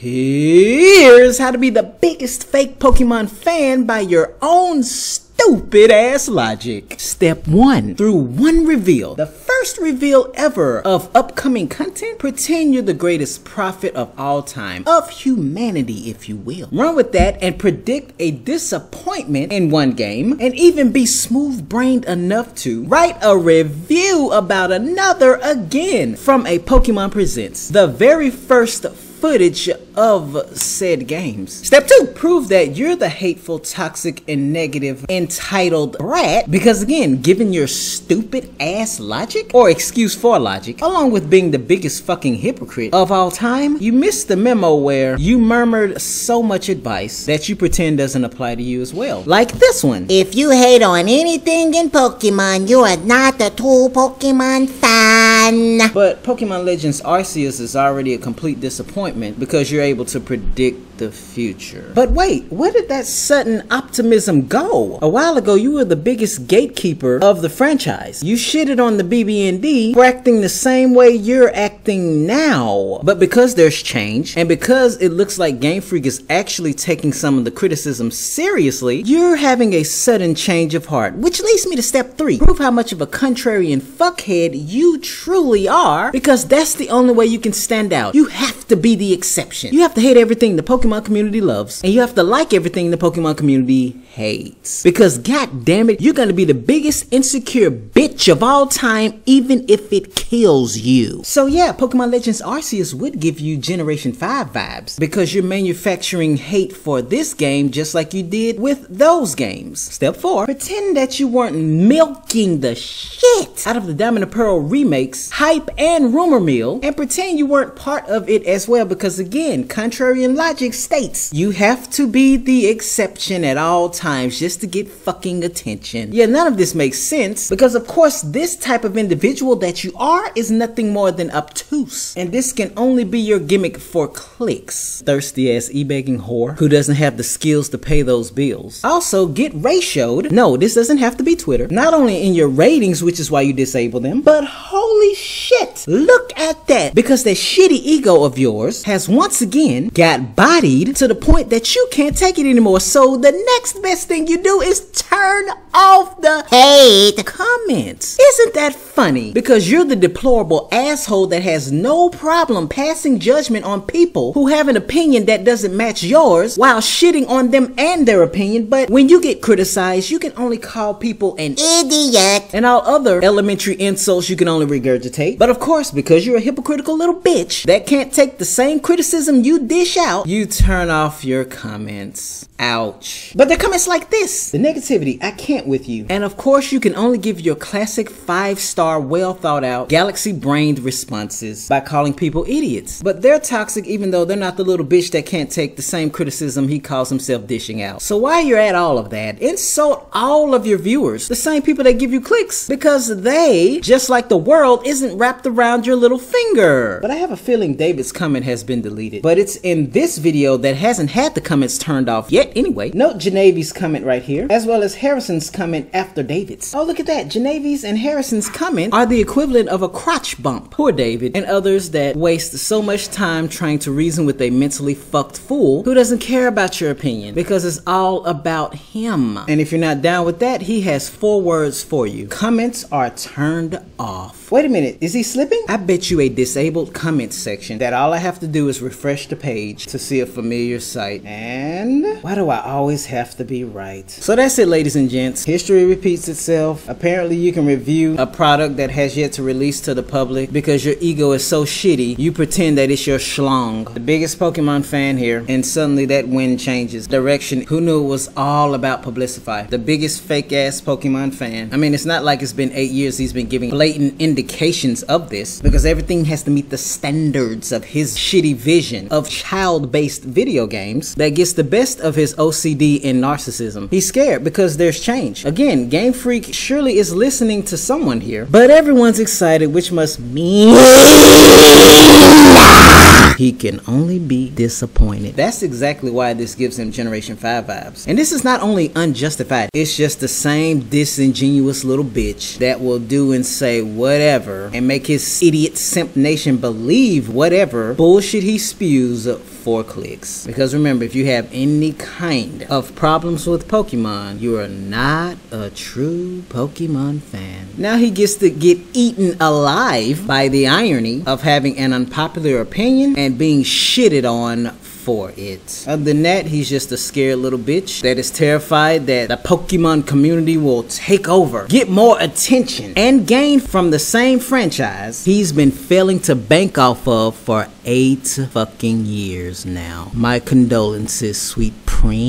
Here's how to be the biggest fake Pokemon fan by your own stupid ass logic. Step 1. Through one reveal, the first reveal ever of upcoming content, pretend you're the greatest prophet of all time, of humanity if you will. Run with that and predict a disappointment in one game, and even be smooth-brained enough to write a review about another again from a Pokemon Presents, the very first footage of said games. Step 2. Prove that you're the hateful, toxic, and negative entitled brat, because again, given your stupid ass logic, or excuse for logic, along with being the biggest fucking hypocrite of all time, you missed the memo where you murmured so much advice that you pretend doesn't apply to you as well. Like this one. If you hate on anything in Pokemon, you are not a true Pokemon fan. But Pokemon Legends Arceus is already a complete disappointment because you're able to predict the future. But wait, where did that sudden optimism go? A while ago, you were the biggest gatekeeper of the franchise. You shitted on the BB&D for acting the same way you're acting now. But because there's change, and because it looks like Game Freak is actually taking some of the criticism seriously, you're having a sudden change of heart. Which leads me to step 3. Prove how much of a contrarian fuckhead you truly are, because that's the only way you can stand out. You have to be the exception. You have to hate everything the Pokemon community loves, and you have to like everything the Pokemon community hates. Because god damn it, you're gonna be the biggest insecure bitch of all time, even if it kills you. So yeah, Pokemon Legends Arceus would give you Generation 5 vibes, because you're manufacturing hate for this game just like you did with those games. Step 4. Pretend that you weren't milking the shit out of the Diamond and Pearl remakes, hype, and rumor mill, and pretend you weren't part of it as well, because again, contrarian logic states you have to be the exception at all times just to get fucking attention. Yeah, none of this makes sense, because of course this type of individual that you are is nothing more than obtuse, and this can only be your gimmick for clicks. Thirsty ass e-begging whore who doesn't have the skills to pay those bills. Also, get ratioed. No, this doesn't have to be Twitter. Not only in your ratings, which is why you disable them, but holy shit, look at that, because that shitty ego of yours has once again got bodied to the point that you can't take it anymore. So the next best thing you do is turn off the hate comments. Isn't that funny? Because you're the deplorable asshole that has no problem passing judgment on people who have an opinion that doesn't match yours while shitting on them and their opinion, but when you get criticized, you can only call people an idiot and all other elementary insults you can only regurgitate. But of course, because you're a hypocritical little bitch that can't take the same criticism you dish out, you turn off your comments. Ouch. But they're comments like this. The negativity, I can't with you. And of course, you can only give your classic 5-star, well thought out, galaxy-brained responses by calling people idiots. But they're toxic even though they're not the little bitch that can't take the same criticism he calls himself dishing out. So while you're at all of that, insult all of your viewers, the same people that give you clicks, because they, just like the world, isn't wrapped around your little finger. But I have a feeling David's comment has been deleted. But it's in this video that hasn't had the comments turned off yet anyway. Note Janavi's comment right here, as well as Harrison's comment after David's. Oh, look at that. Janavi's and Harrison's comment are the equivalent of a crotch bump. Poor David and others that waste so much time trying to reason with a mentally fucked fool who doesn't care about your opinion, because it's all about him. And if you're not down with that, he has 4 words for you. Comments are turned off. Wait a minute, is he slipping? I bet you a disabled comments section that all I have to do is refresh the page to see a familiar sight. And why do I always have to be right? So that's it, ladies and gents. History repeats itself. Apparently you can review a product that has yet to release to the public because your ego is so shitty, you pretend that it's your schlong. The biggest Pokemon fan here, and suddenly that wind changes direction. Who knew it was all about Publicify? The biggest fake ass Pokemon fan. I mean, it's not like it's been 8 years he's been giving blatant indications of this, because everything has to meet the standards of his shitty vision of child-based video games that gets the best of his OCD and narcissism. He's scared because there's change. Again, Game Freak surely is listening to someone here, but everyone's excited, which must mean he can only be disappointed. That's exactly why this gives him Generation 5 vibes. And this is not only unjustified, it's just the same disingenuous little bitch that will do and say whatever and make his idiot simp nation believe whatever bullshit he spews for clicks. Because remember, if you have any kind of problems with Pokemon, you are not a true Pokemon fan. Now he gets to get eaten alive by the irony of having an unpopular opinion and being shitted on for it. Other than that, he's just a scared little bitch that is terrified that the Pokemon community will take over, get more attention, and gain from the same franchise he's been failing to bank off of for 8 fucking years now. My condolences, sweet prince.